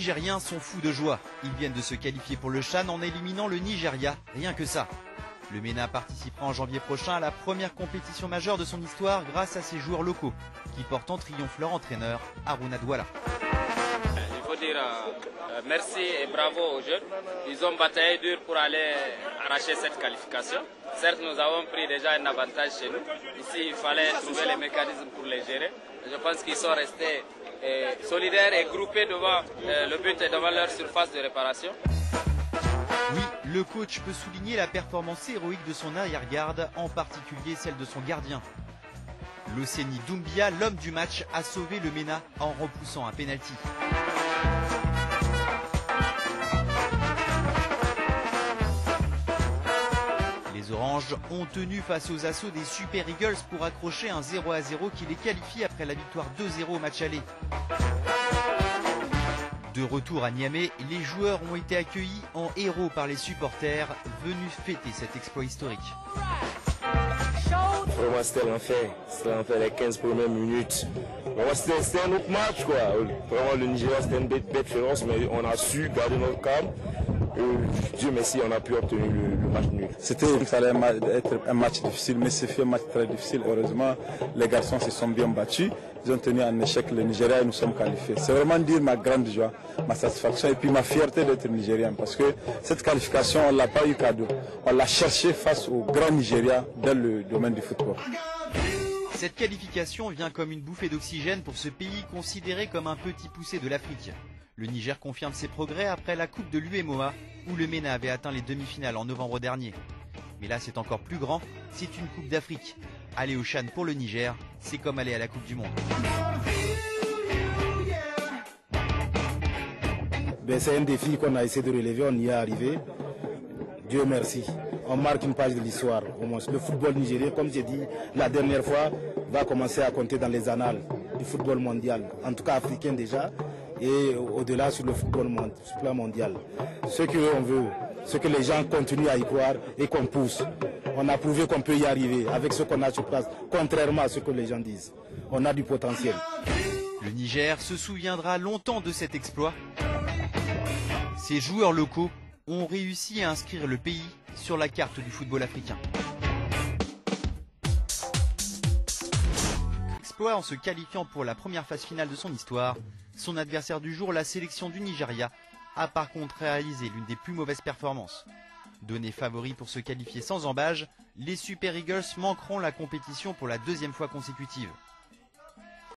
Nigériens sont fous de joie. Ils viennent de se qualifier pour le CHAN en éliminant le Nigeria, rien que ça. Le MENA participera en janvier prochain à la première compétition majeure de son histoire grâce à ses joueurs locaux, qui portent en triomphe leur entraîneur, Haruna Douala. Il faut dire merci et bravo aux jeunes. Ils ont bataillé dur pour aller arracher cette qualification. Certes, nous avons pris déjà un avantage chez nous. Ici, il fallait trouver les mécanismes pour les gérer. Je pense qu'ils sont restés solidaires et groupés devant le but et devant leur surface de réparation. Oui, le coach peut souligner la performance héroïque de son arrière-garde, en particulier celle de son gardien. L'Océnie Doumbia, l'homme du match, a sauvé le MENA en repoussant un pénalty. Les Oranges ont tenu face aux assauts des Super Eagles pour accrocher un 0-0 qui les qualifie après la victoire 2-0 au match aller. De retour à Niamey, les joueurs ont été accueillis en héros par les supporters venus fêter cet exploit historique. Vraiment, c'était l'enfer les 15 premières minutes. C'était un autre match, quoi. Vraiment, le Nigeria, c'était une bête féroce, mais on a su garder notre calme. Dieu merci, on a pu obtenir le match nul. Il fallait être un match difficile, mais c'est fait un match très difficile. Heureusement, les garçons se sont bien battus. Ils ont tenu en échec le Nigeria et nous sommes qualifiés. C'est vraiment dire ma grande joie, ma satisfaction et puis ma fierté d'être nigérien. Parce que cette qualification, on ne l'a pas eu cadeau. On l'a cherché face au grand Nigeria dans le domaine du football. Cette qualification vient comme une bouffée d'oxygène pour ce pays considéré comme un petit poussé de l'Afrique. Le Niger confirme ses progrès après la Coupe de l'UEMOA où le MENA avait atteint les demi-finales en novembre dernier. Mais là c'est encore plus grand, c'est une Coupe d'Afrique. Aller au CHAN pour le Niger, c'est comme aller à la Coupe du Monde. C'est un défi qu'on a essayé de relever, on y est arrivé. Dieu merci. On marque une page de l'histoire. Le football nigérien, comme j'ai dit la dernière fois, va commencer à compter dans les annales du football mondial. En tout cas africain déjà. Et au-delà sur le football sur le plan mondial. Ce qu'on veut, ce que les gens continuent à y croire et qu'on pousse. On a prouvé qu'on peut y arriver avec ce qu'on a sur place, contrairement à ce que les gens disent. On a du potentiel. Le Niger se souviendra longtemps de cet exploit. Ces joueurs locaux ont réussi à inscrire le pays sur la carte du football africain. Exploit en se qualifiant pour la première phase finale de son histoire. Son adversaire du jour, la sélection du Nigeria, a par contre réalisé l'une des plus mauvaises performances. Donnés favoris pour se qualifier sans embâge, les Super Eagles manqueront la compétition pour la deuxième fois consécutive.